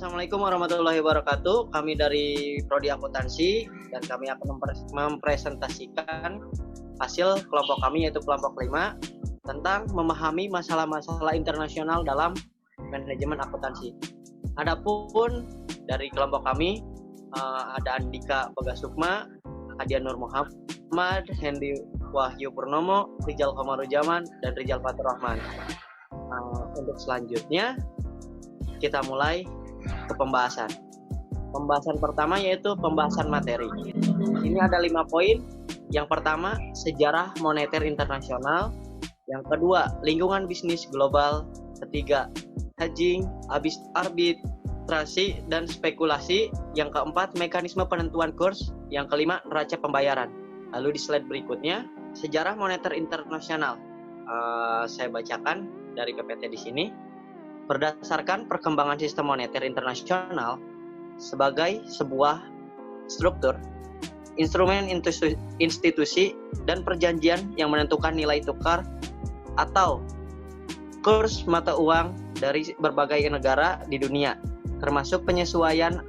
Assalamualaikum warahmatullahi wabarakatuh. Kami dari Prodi Akuntansi dan kami akan mempresentasikan hasil kelompok kami yaitu kelompok 5 tentang memahami masalah-masalah internasional dalam manajemen akuntansi. Adapun dari kelompok kami ada Andika Bagasukma, Hadiah Nur Muhammad, Hendy Wahyu Purnomo, Rijal Komarujaman, dan Rijal Fatur Rahman. Untuk selanjutnya kita mulai ke pembahasan. Pembahasan pertama yaitu pembahasan materi. Ini ada 5 poin. Yang pertama, sejarah moneter internasional. Yang kedua, lingkungan bisnis global. Ketiga, hedging, arbitrasi dan spekulasi. Yang keempat, mekanisme penentuan kurs. Yang kelima, neraca pembayaran. Lalu di slide berikutnya, sejarah moneter internasional. Saya bacakan dari PPT di sini. Berdasarkan perkembangan sistem moneter internasional sebagai sebuah struktur, instrumen institusi, dan perjanjian yang menentukan nilai tukar atau kurs mata uang dari berbagai negara di dunia, termasuk penyesuaian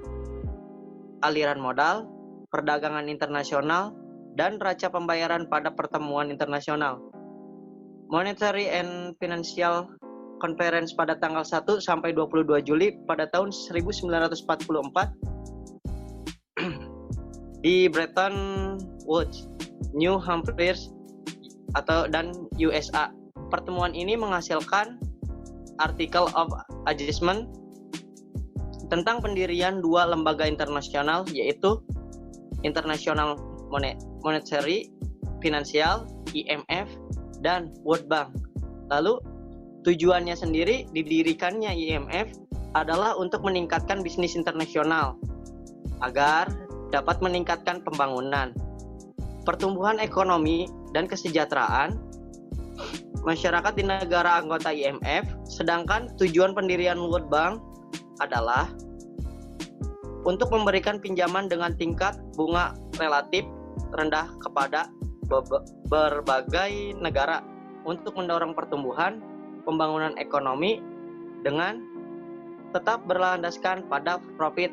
aliran modal, perdagangan internasional, dan neraca pembayaran pada pertemuan internasional. Monetary and Financial Conference pada tanggal 1 sampai 22 Juli pada tahun 1944 di Bretton Woods, New Hampshire dan USA. Pertemuan ini menghasilkan Article of Adjustment tentang pendirian 2 lembaga internasional yaitu International Monetary Financial (IMF) dan World Bank. Lalu tujuannya sendiri didirikannya IMF adalah untuk meningkatkan bisnis internasional agar dapat meningkatkan pembangunan, pertumbuhan ekonomi, dan kesejahteraan masyarakat di negara anggota IMF. Sedangkan tujuan pendirian World Bank adalah untuk memberikan pinjaman dengan tingkat bunga relatif rendah kepada berbagai negara untuk mendorong pertumbuhan pembangunan ekonomi dengan tetap berlandaskan pada profit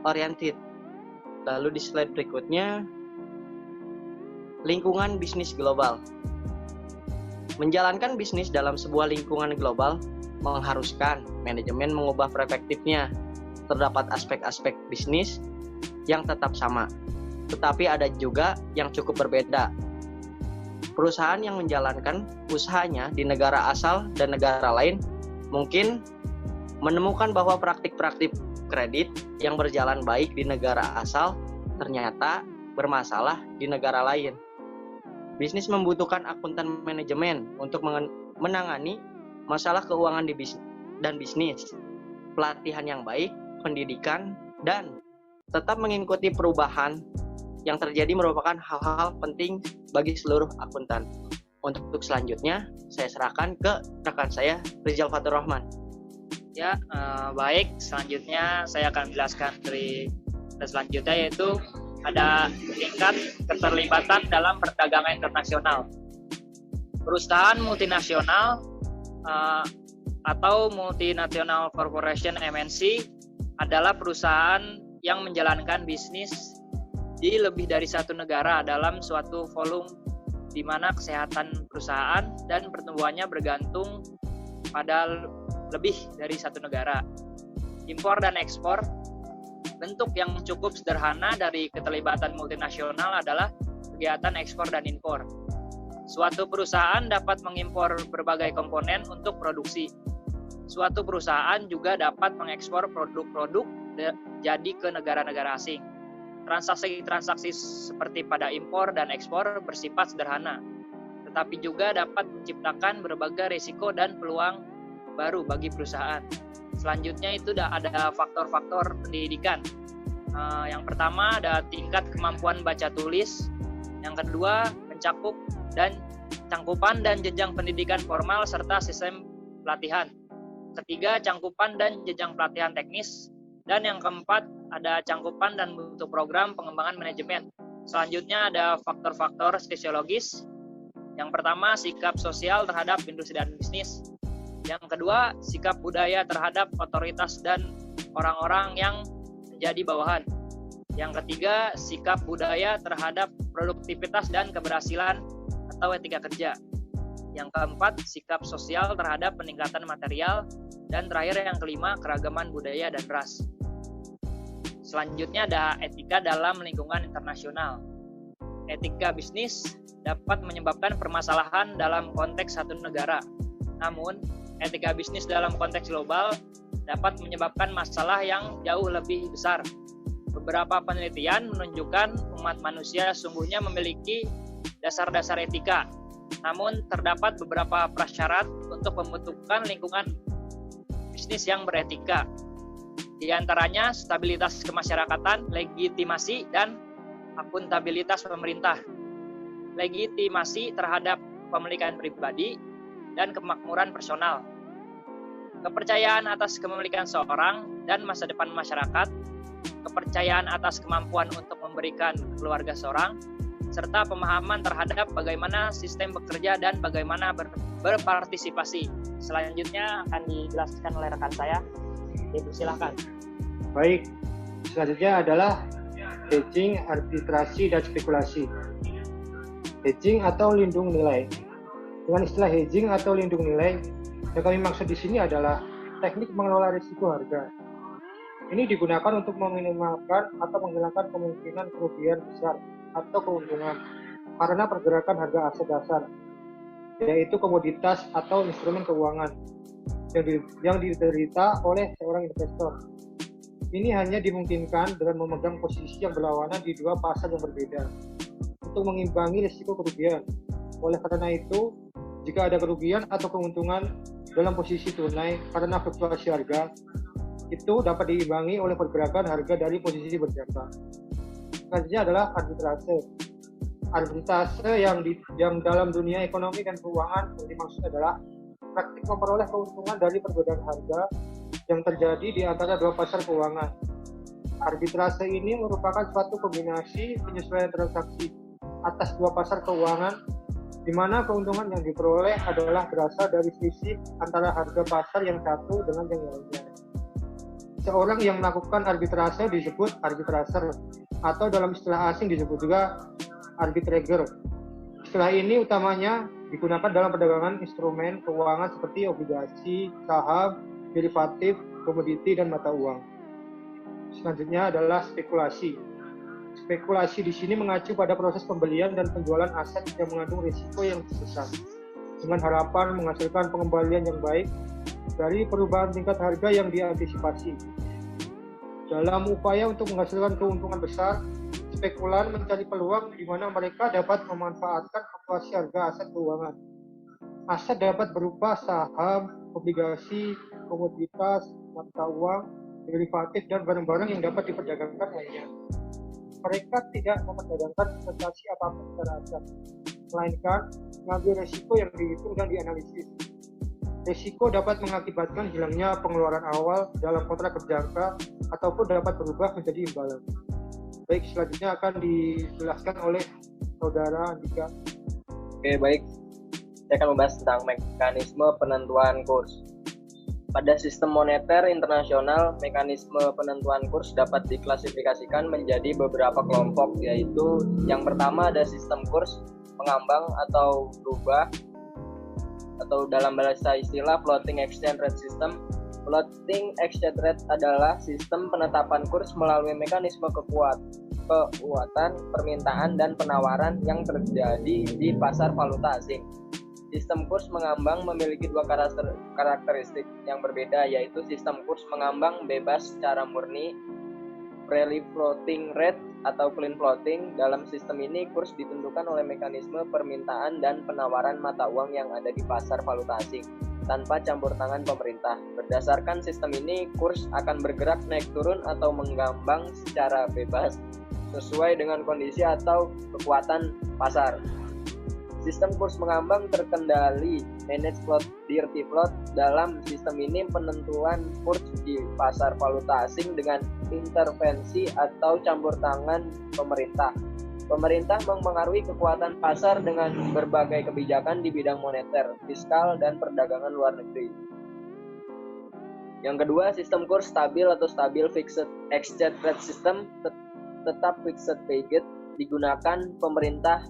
oriented. Lalu di slide berikutnya, lingkungan bisnis global. Menjalankan bisnis dalam sebuah lingkungan global mengharuskan manajemen mengubah perspektifnya. Terdapat aspek-aspek bisnis yang tetap sama, tetapi ada juga yang cukup berbeda. Perusahaan yang menjalankan usahanya di negara asal dan negara lain mungkin menemukan bahwa praktik-praktik kredit yang berjalan baik di negara asal ternyata bermasalah di negara lain. Bisnis membutuhkan akuntan manajemen untuk menangani masalah keuangan dan bisnis, pelatihan yang baik, pendidikan, dan tetap mengikuti perubahan yang terjadi merupakan hal-hal penting bagi seluruh akuntan. Untuk selanjutnya, saya serahkan ke rekan saya, Rijal Fatur Rahman. Ya, baik. Selanjutnya saya akan menjelaskan dari selanjutnya yaitu ada tingkat keterlibatan dalam perdagangan internasional. Perusahaan multinasional atau multinational corporation (MNC) adalah perusahaan yang menjalankan bisnis di lebih dari satu negara dalam suatu volume di mana kesehatan perusahaan dan pertumbuhannya bergantung pada lebih dari satu negara. Impor dan ekspor, bentuk yang cukup sederhana dari keterlibatan multinasional adalah kegiatan ekspor dan impor. Suatu perusahaan dapat mengimpor berbagai komponen untuk produksi. Suatu perusahaan juga dapat mengekspor produk-produk jadi ke negara-negara asing. Transaksi-transaksi seperti pada impor dan ekspor bersifat sederhana, tetapi juga dapat menciptakan berbagai risiko dan peluang baru bagi perusahaan. Selanjutnya itu ada faktor-faktor pendidikan. Yang pertama ada tingkat kemampuan baca tulis. Yang kedua mencakup dan cangkupan dan jenjang pendidikan formal serta sistem pelatihan. Ketiga cangkupan dan jenjang pelatihan teknis. Dan yang keempat ada cangkupan dan bentuk program pengembangan manajemen. Selanjutnya ada faktor-faktor sosiologis. Yang pertama sikap sosial terhadap industri dan bisnis. Yang kedua sikap budaya terhadap otoritas dan orang-orang yang menjadi bawahan. Yang ketiga, sikap budaya terhadap produktivitas dan keberhasilan atau etika kerja. Yang keempat, sikap sosial terhadap peningkatan material. Dan terakhir yang kelima, keragaman budaya dan ras. Selanjutnya ada etika dalam lingkungan internasional. Etika bisnis dapat menyebabkan permasalahan dalam konteks satu negara. Namun, etika bisnis dalam konteks global dapat menyebabkan masalah yang jauh lebih besar. Beberapa penelitian menunjukkan umat manusia sungguhnya memiliki dasar-dasar etika. Namun, terdapat beberapa prasyarat untuk membentukkan lingkungan bisnis yang beretika. Di antaranya stabilitas kemasyarakatan, legitimasi, dan akuntabilitas pemerintah. Legitimasi terhadap pemilikan pribadi dan kemakmuran personal. Kepercayaan atas kepemilikan seorang dan masa depan masyarakat, kepercayaan atas kemampuan untuk memberikan keluarga seorang, serta pemahaman terhadap bagaimana sistem bekerja dan bagaimana berpartisipasi. Selanjutnya akan dijelaskan oleh rekan saya. Silakan. Baik, selanjutnya adalah hedging, arbitrasi, dan spekulasi. Hedging atau lindung nilai. Dengan istilah hedging atau lindung nilai, yang kami maksud di sini adalah teknik mengelola risiko harga. Ini digunakan untuk meminimalkan atau menghilangkan kemungkinan kerugian besar atau keuntungan karena pergerakan harga aset dasar, yaitu komoditas atau instrumen keuangan yang diderita oleh seorang investor. Ini hanya dimungkinkan dengan memegang posisi yang berlawanan di dua pasar yang berbeda untuk mengimbangi risiko kerugian. Oleh karena itu, jika ada kerugian atau keuntungan dalam posisi tunai karena fluktuasi harga, itu dapat diimbangi oleh pergerakan harga dari posisi berjangka. Selanjutnya adalah arbitrase. Arbitrase yang dalam dunia ekonomi dan keuangan yang dimaksud adalah praktik memperoleh keuntungan dari perbedaan harga yang terjadi di antara dua pasar keuangan. Arbitrase ini merupakan suatu kombinasi penyesuaian transaksi atas dua pasar keuangan, di mana keuntungan yang diperoleh adalah berasal dari selisih antara harga pasar yang satu dengan yang lainnya. Seorang yang melakukan arbitrase disebut arbitraser, atau dalam istilah asing disebut juga arbitrager. Istilah ini utamanya digunakan dalam perdagangan instrumen keuangan seperti obligasi, saham, derivatif, komoditi, dan mata uang. Selanjutnya adalah spekulasi. Spekulasi di sini mengacu pada proses pembelian dan penjualan aset yang mengandung risiko yang besar, dengan harapan menghasilkan pengembalian yang baik dari perubahan tingkat harga yang diantisipasi. Dalam upaya untuk menghasilkan keuntungan besar, spekulan mencari peluang di mana mereka dapat memanfaatkan fluktuasi harga aset keuangan. Aset dapat berupa saham, obligasi, komoditas, mata uang, derivatif, dan barang-barang yang dapat diperdagangkan lainnya. Mereka tidak memperdagangkan investasi apapun secara acak, melainkan mengambil risiko yang dihitung dan dianalisis. Risiko dapat mengakibatkan hilangnya pengeluaran awal dalam kontrak berjangka ataupun dapat berubah menjadi imbalan. Baik, selanjutnya akan dijelaskan oleh Saudara Andika. Oke, baik. Saya akan membahas tentang mekanisme penentuan kurs. Pada sistem moneter internasional, mekanisme penentuan kurs dapat diklasifikasikan menjadi beberapa kelompok, yaitu yang pertama ada sistem kurs mengambang atau berubah, atau dalam bahasa istilah floating exchange rate system. Floating exchange rate adalah sistem penetapan kurs melalui mekanisme kekuatan, permintaan, dan penawaran yang terjadi di pasar valuta asing. Sistem kurs mengambang memiliki dua karakteristik yang berbeda, yaitu sistem kurs mengambang bebas secara murni, freely floating rate atau clean floating. Dalam sistem ini, kurs ditentukan oleh mekanisme permintaan dan penawaran mata uang yang ada di pasar valuta asing, tanpa campur tangan pemerintah. Berdasarkan sistem ini, kurs akan bergerak naik turun atau mengambang secara bebas, sesuai dengan kondisi atau kekuatan pasar. Sistem kurs mengambang terkendali manage float dirty float. Dalam sistem ini penentuan kurs di pasar valuta asing dengan intervensi atau campur tangan pemerintah. Pemerintah mempengaruhi kekuatan pasar dengan berbagai kebijakan di bidang moneter, fiskal, dan perdagangan luar negeri. Yang kedua, sistem kurs stabil atau stabil fixed exchange rate system, tetap fixed pegged, digunakan pemerintah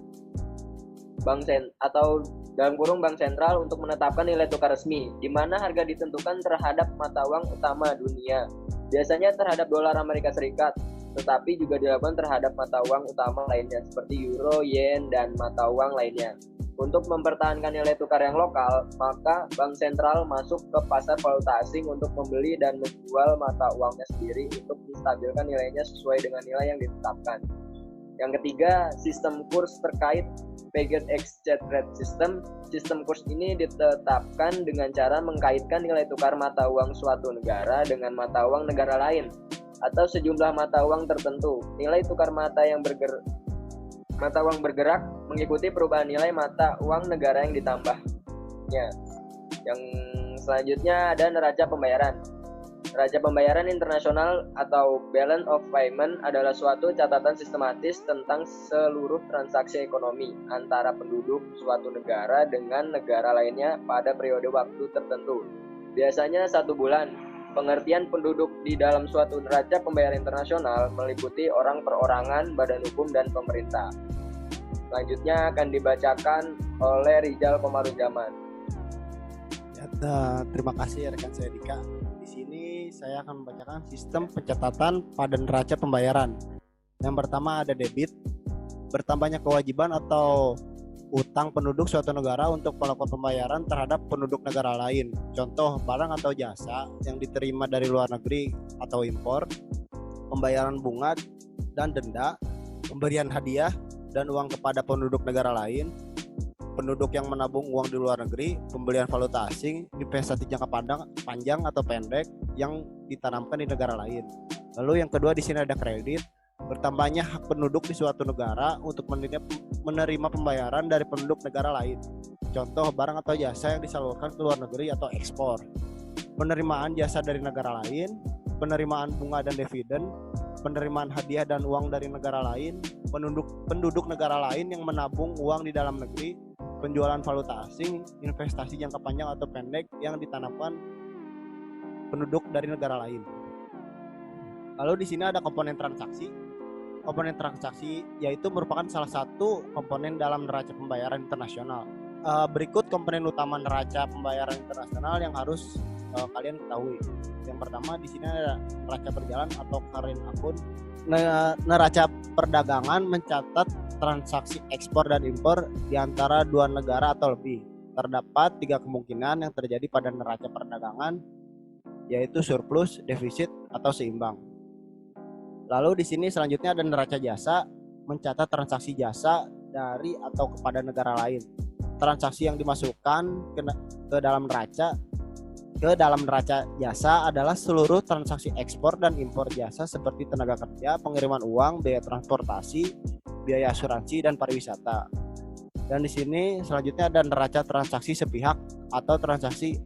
atau dalam kurung bank sentral untuk menetapkan nilai tukar resmi, di mana harga ditentukan terhadap mata uang utama dunia, biasanya terhadap dolar Amerika Serikat, tetapi juga dilakukan terhadap mata uang utama lainnya seperti euro, yen, dan mata uang lainnya. Untuk mempertahankan nilai tukar yang lokal, maka bank sentral masuk ke pasar valuta asing untuk membeli dan menjual mata uangnya sendiri untuk menstabilkan nilainya sesuai dengan nilai yang ditetapkan. Yang ketiga, sistem kurs terkait pegged exchange rate system. Sistem kurs ini ditetapkan dengan cara mengkaitkan nilai tukar mata uang suatu negara dengan mata uang negara lain atau sejumlah mata uang tertentu. Nilai tukar mata uang bergerak mengikuti perubahan nilai mata uang negara yang ditambahnya. Yang selanjutnya ada neraca pembayaran. Neraca pembayaran internasional atau balance of payment adalah suatu catatan sistematis tentang seluruh transaksi ekonomi antara penduduk suatu negara dengan negara lainnya pada periode waktu tertentu. Biasanya 1 bulan. Pengertian penduduk di dalam suatu neraca pembayaran internasional meliputi orang perorangan, badan hukum, dan pemerintah. Selanjutnya akan dibacakan oleh Rizal Komaruzaman. Terima kasih rekan saya Dika. Di sini saya akan membacakan sistem pencatatan pada neraca pembayaran. Yang pertama ada debit, bertambahnya kewajiban atau utang penduduk suatu negara untuk melakukan pembayaran terhadap penduduk negara lain. Contoh, barang atau jasa yang diterima dari luar negeri atau impor, pembayaran bunga dan denda, pemberian hadiah dan uang kepada penduduk negara lain, penduduk yang menabung uang di luar negeri, pembelian valuta asing, investasi jangka panjang atau pendek yang ditanamkan di negara lain. Lalu yang kedua di sini ada kredit, bertambahnya hak penduduk di suatu negara untuk menerima pembayaran dari penduduk negara lain. Contoh, barang atau jasa yang disalurkan ke luar negeri atau ekspor. Penerimaan jasa dari negara lain, penerimaan bunga dan dividen, penerimaan hadiah dan uang dari negara lain, penduduk negara lain yang menabung uang di dalam negeri, penjualan valuta asing, investasi jangka panjang atau pendek yang ditanamkan penduduk dari negara lain. Lalu di sini ada komponen transaksi. Komponen transaksi yaitu merupakan salah satu komponen dalam neraca pembayaran internasional. Berikut komponen utama neraca pembayaran internasional yang harus kalian ketahui. Yang pertama di sini ada neraca berjalan atau current account. Neraca perdagangan mencatat transaksi ekspor dan impor di antara dua negara atau lebih. Terdapat 3 kemungkinan yang terjadi pada neraca perdagangan, yaitu surplus, defisit, atau seimbang. Lalu di sini selanjutnya ada neraca jasa, mencatat transaksi jasa dari atau kepada negara lain. Transaksi yang dimasukkan ke dalam neraca jasa adalah seluruh transaksi ekspor dan impor jasa seperti tenaga kerja, pengiriman uang, biaya transportasi, biaya asuransi, dan pariwisata. Dan di sini selanjutnya ada neraca transaksi sepihak atau transaksi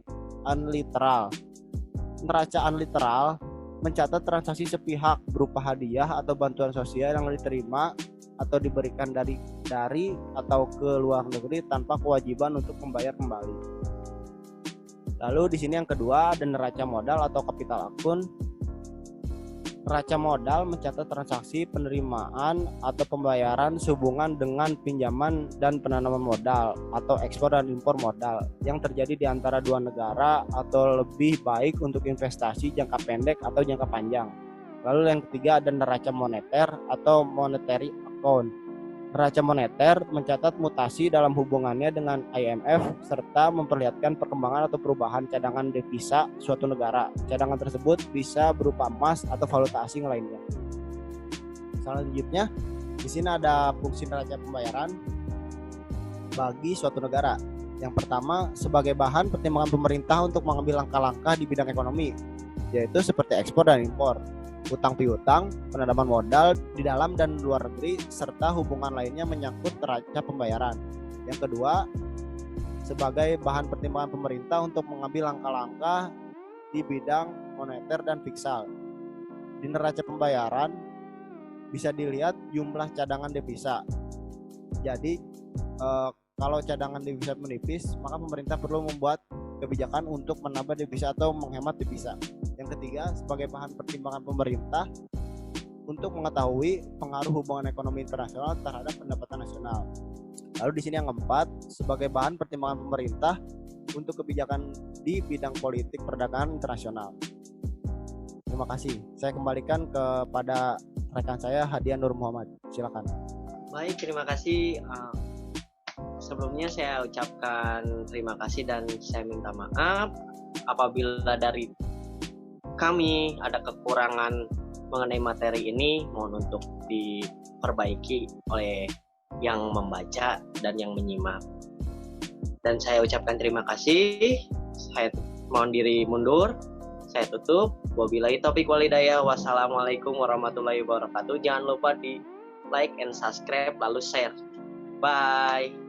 unliteral. Neraca unliteral mencatat transaksi sepihak berupa hadiah atau bantuan sosial yang diterima atau diberikan dari atau ke luar negeri tanpa kewajiban untuk membayar kembali. Lalu di sini yang kedua ada neraca modal atau capital account. Neraca modal mencatat transaksi penerimaan atau pembayaran sehubungan dengan pinjaman dan penanaman modal atau ekspor dan impor modal yang terjadi di antara dua negara atau lebih, baik untuk investasi jangka pendek atau jangka panjang. Lalu yang ketiga ada neraca moneter atau monetary account. Neraca moneter mencatat mutasi dalam hubungannya dengan IMF serta memperlihatkan perkembangan atau perubahan cadangan devisa suatu negara. Cadangan tersebut bisa berupa emas atau valuta asing lainnya. Selanjutnya, di sini ada fungsi neraca pembayaran bagi suatu negara. Yang pertama, sebagai bahan pertimbangan pemerintah untuk mengambil langkah-langkah di bidang ekonomi, yaitu seperti ekspor dan impor, utang piutang, penanaman modal di dalam dan luar negeri, serta hubungan lainnya menyangkut neraca pembayaran. Yang kedua, sebagai bahan pertimbangan pemerintah untuk mengambil langkah-langkah di bidang moneter dan fiskal. Di neraca pembayaran bisa dilihat jumlah cadangan devisa. Jadi kalau cadangan devisa menipis, maka pemerintah perlu membuat kebijakan untuk menambah devisa atau menghemat devisa. Yang ketiga, sebagai bahan pertimbangan pemerintah untuk mengetahui pengaruh hubungan ekonomi internasional terhadap pendapatan nasional. Lalu di sini yang keempat, sebagai bahan pertimbangan pemerintah untuk kebijakan di bidang politik perdagangan internasional. Terima kasih. Saya kembalikan kepada rekan saya Hadian Nur Muhammad. Silakan. Baik, terima kasih. Sebelumnya saya ucapkan terima kasih dan saya minta maaf apabila dari kami ada kekurangan mengenai materi ini, mohon untuk diperbaiki oleh yang membaca dan yang menyimak. Dan saya ucapkan terima kasih. Saya mohon diri mundur. Saya tutup. Wabillahi taufiq walhidayah. Wassalamualaikum warahmatullahi wabarakatuh. Jangan lupa di like and subscribe lalu share. Bye.